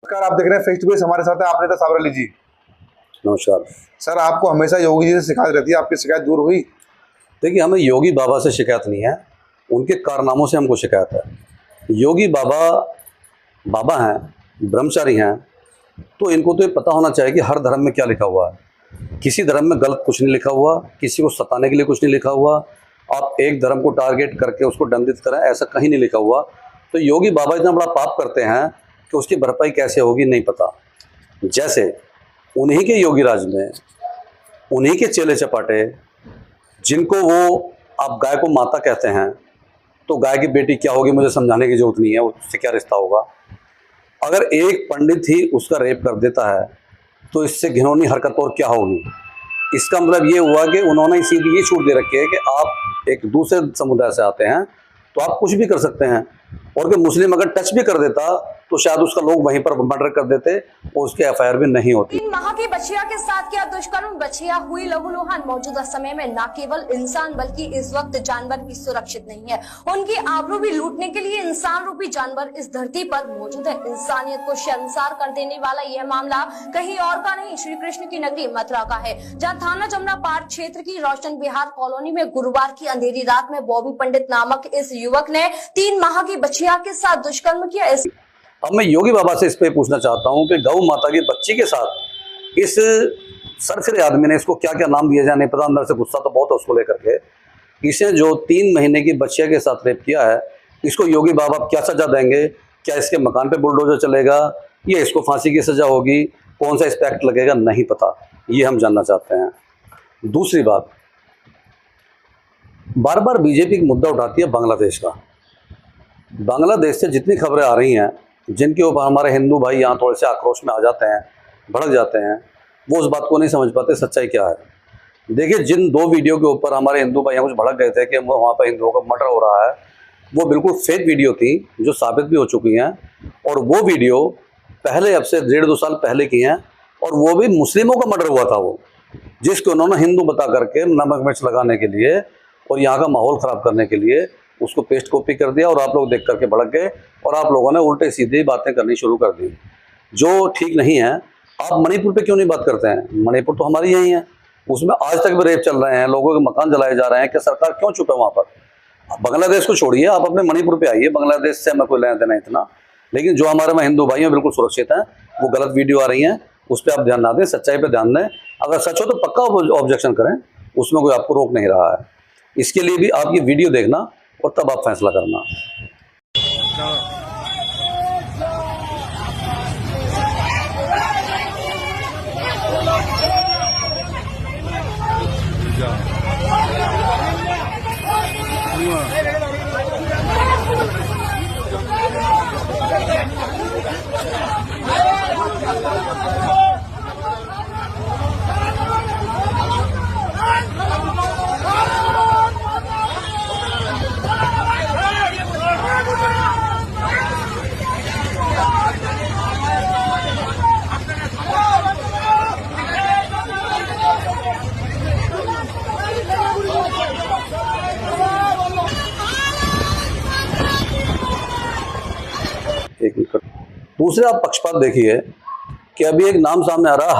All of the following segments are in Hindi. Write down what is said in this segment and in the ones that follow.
नमस्कार, आप देख रहे हैं फेस टू फेस। हमारे साथ है आप नेता साबर अली जी। नमस्कार सर, आपको हमेशा योगी जी से शिकायत रहती है, आपकी शिकायत दूर हुई? देखिए, हमें योगी बाबा से शिकायत नहीं है, उनके कारनामों से हमको शिकायत है। योगी बाबा बाबा हैं, ब्रह्मचारी हैं, तो इनको तो ये पता होना चाहिए कि हर धर्म में क्या लिखा हुआ है। किसी धर्म में गलत कुछ नहीं लिखा हुआ, किसी को सताने के लिए कुछ नहीं लिखा हुआ। आप एक धर्म को टारगेट करके उसको दंडित करें, ऐसा कहीं नहीं लिखा हुआ। तो योगी बाबा इतना बड़ा पाप करते हैं कि उसकी भरपाई कैसे होगी नहीं पता। जैसे उन्हीं के योगी राज में उन्हीं के चेले चपाटे, जिनको वो आप गाय को माता कहते हैं, तो गाय की बेटी क्या होगी मुझे समझाने की जरूरत नहीं है, उससे क्या रिश्ता होगा। अगर एक पंडित ही उसका रेप कर देता है तो इससे घिनौनी हरकत और क्या होगी। इसका मतलब ये हुआ कि उन्होंने सीधी ये छूट दे रखी है कि आप एक दूसरे समुदाय से आते हैं तो आप कुछ भी कर सकते हैं, और कि मुस्लिम अगर टच भी कर देता तो शायद उसका लोग वहीं पर मर्डर कर देते और उसकी एफआईआर भी नहीं होती। 3 माह की बच्चिया के साथ किया दुष्कर्म, बच्चिया हुई लहूलुहान। मौजूदा समय में न केवल इंसान बल्कि इस वक्त जानवर भी सुरक्षित नहीं है। उनकी आबरू भी लूटने के लिए इंसान रूपी जानवर इस धरती पर मौजूद है। इंसानियत को शर्मसार कर देने वाला यह मामला कहीं और का नहीं, श्री कृष्ण की नगरी मथुरा का है, जहाँ थाना जमुना पार्क क्षेत्र की रोशन विहार कॉलोनी में गुरुवार की अंधेरी रात में बॉबी पंडित नामक इस युवक ने 3 माह की बच्चिया के साथ दुष्कर्म किया। अब मैं योगी बाबा से इस पे पूछना चाहता हूँ कि गौ माता की बच्ची के साथ इस सरसरे आदमी ने, इसको क्या क्या नाम दिया जाए नहीं पता, अंदर से गुस्सा तो बहुत है उसको लेकर के, इसे जो 3 महीने की बच्चिया के साथ रेप किया है, इसको योगी बाबा क्या सजा देंगे? क्या इसके मकान पे बुलडोजर चलेगा या इसको फांसी की सजा होगी? कौन सा एक्ट लगेगा नहीं पता, ये हम जानना चाहते हैं। दूसरी बात, बार बार बीजेपी मुद्दा उठाती है बांग्लादेश का। बांग्लादेश से जितनी खबरें आ रही हैं जिनके ऊपर हमारे हिंदू भाई यहाँ थोड़े से आक्रोश में आ जाते हैं, भड़क जाते हैं, वो उस बात को नहीं समझ पाते सच्चाई क्या है। देखिए, जिन 2 वीडियो के ऊपर हमारे हिंदू भाई कुछ भड़क गए थे कि वहाँ पर हिंदुओं का मर्डर हो रहा है, वो बिल्कुल फेक वीडियो थी जो साबित भी हो चुकी हैं। और वो वीडियो पहले अब से 1.5-2 साल पहले की हैं, और वो भी मुस्लिमों का मर्डर हुआ था, वो जिसको उन्होंने हिंदू बता करके नमक मिर्च लगाने के लिए और यहाँ का माहौल ख़राब करने के लिए उसको पेस्ट कॉपी कर दिया, और आप लोग देख करके भड़क गए और आप लोगों ने उल्टे सीधे बातें करनी शुरू कर दी जो ठीक नहीं है। आप मणिपुर पे क्यों नहीं बात करते हैं? मणिपुर तो हमारी यही है, उसमें आज तक भी रेप चल रहे हैं, लोगों के मकान जलाए जा रहे हैं, कि सरकार क्यों चुप है वहाँ पर? बांग्लादेश को छोड़िए, आप अपने मणिपुर पे आइए। बांग्लादेश से हमें कोई लेना देना इतना, लेकिन जो हमारे में हिंदू भाई हैं बिल्कुल सुरक्षित हैं। वो गलत वीडियो आ रही हैं, उस पर आप ध्यान ना दें, सच्चाई पर ध्यान दें। अगर सच हो तो पक्का ऑब्जेक्शन करें, उसमें कोई आपको रोक नहीं रहा है। इसके लिए भी आप ये वीडियो देखना और तब आप फैसला करना। दूसरे आप पक्षपात देखिए कि अभी एक नाम सामने आ रहा है,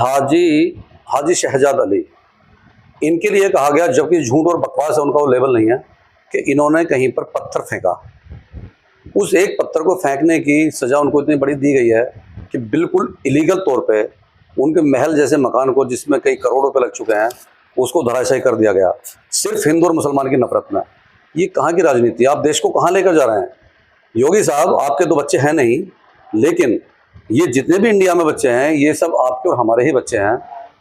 हाजी शहजाद अली। इनके लिए कहा गया, जबकि झूठ और बकवास है, उनका वो लेवल नहीं है, कि इन्होंने कहीं पर पत्थर फेंका। उस एक पत्थर को फेंकने की सज़ा उनको इतनी बड़ी दी गई है कि बिल्कुल इलीगल तौर पे उनके महल जैसे मकान को, जिसमें कई करोड़ रुपए लग चुके हैं, उसको धराशायी कर दिया गया, सिर्फ हिंदू और मुसलमान की नफरत में। ये कहाँ की राजनीति? आप देश को कहाँ लेकर जा रहे हैं? योगी साहब, आपके तो बच्चे हैं नहीं, लेकिन ये जितने भी इंडिया में बच्चे हैं ये सब आपके और हमारे ही बच्चे हैं।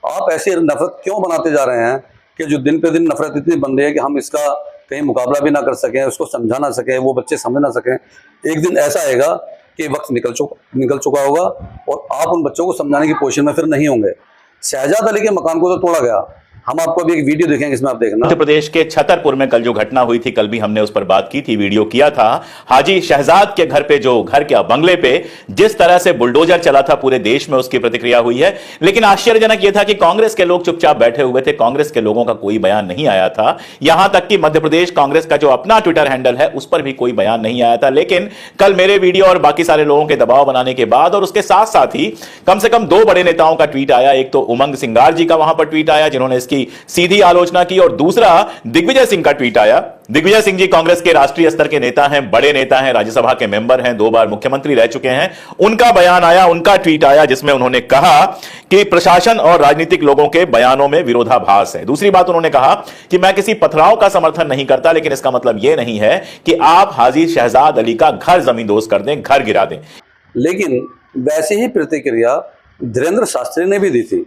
आप ऐसी नफरत क्यों बनाते जा रहे हैं कि जो दिन पे दिन नफरत इतनी बन रही है कि हम इसका कहीं मुकाबला भी ना कर सकें, उसको समझा ना सकें, वो बच्चे समझ ना सकें। एक दिन ऐसा आएगा कि वक्त निकल चुका होगा और आप उन बच्चों को समझाने की पोजीशन में फिर नहीं होंगे। शहजाद अली के मकान को तो तोड़ा गया, हम आपको अभी एक वीडियो दिखेंगे, इसमें आप देखना। मध्य प्रदेश के छतरपुर में कल जो घटना हुई थी, कल भी हमने उस पर बात की थी, वीडियो किया था। हाजी शहजाद के घर पे, जो घर के बंगले पे जिस तरह से बुलडोजर चला था, पूरे देश में उसकी प्रतिक्रिया हुई है। लेकिन आश्चर्यजनक यह था कि कांग्रेस के लोग चुपचाप बैठे हुए थे, कांग्रेस के लोगों का कोई बयान नहीं आया था। यहां तक कि मध्य प्रदेश कांग्रेस का जो अपना ट्विटर हैंडल है, उस पर भी कोई बयान नहीं आया था। लेकिन कल मेरे वीडियो और बाकी सारे लोगों के दबाव बनाने के बाद, और उसके साथ साथ ही कम से कम 2 बड़े नेताओं का ट्वीट आया। एक तो उमंग सिंगार जी का वहां पर ट्वीट आया, जिन्होंने इसकी सीधी आलोचना की, और दूसरा दिग्विजय सिंह का ट्वीट आया। दिग्विजय सिंह जी कांग्रेस के राष्ट्रीय स्तर के नेता हैं, बड़े नेता हैं, राज्यसभा के मेंबर हैं, 2 बार मुख्यमंत्री रह चुके हैं। उनका बयान आया, उनका ट्वीट आया, जिसमें उन्होंने कहा कि प्रशासन और राजनीतिक लोगों के बयानों में विरोधाभास है। दूसरी बात उन्होंने कहा कि मैं किसी पथराव का समर्थन नहीं करता, लेकिन इसका मतलब यह नहीं है कि आप हाजी शहजाद अली का घर जमींदोज कर दें, घर गिरा दें। लेकिन वैसी ही प्रतिक्रिया धीरेन्द्र शास्त्री ने भी दी थी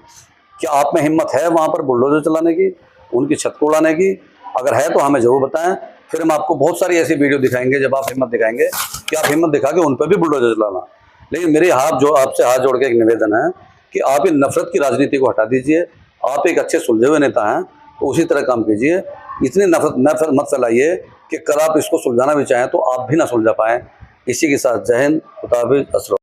कि आप में हिम्मत है वहां पर बुलडोजर चलाने की, उनकी छत को उड़ाने की। अगर है तो हमें जरूर बताएं, फिर हम आपको बहुत सारी ऐसी वीडियो दिखाएंगे जब आप हिम्मत दिखाएंगे कि आप हिम्मत दिखा के उन पर भी बुलडोजर चलाना। लेकिन मेरे आपसे हाथ जोड़ के एक निवेदन है कि आप इन नफरत की राजनीति को हटा दीजिए। आप एक अच्छे सुलझे हुए नेता हैं, तो उसी तरह काम कीजिए। इतनी नफरत मत फैलाइए कि कल आप इसको सुलझाना भी चाहें तो आप भी ना सुलझा पाएं। इसी के साथ जय हिंद, खुदा हाफिज़, असर।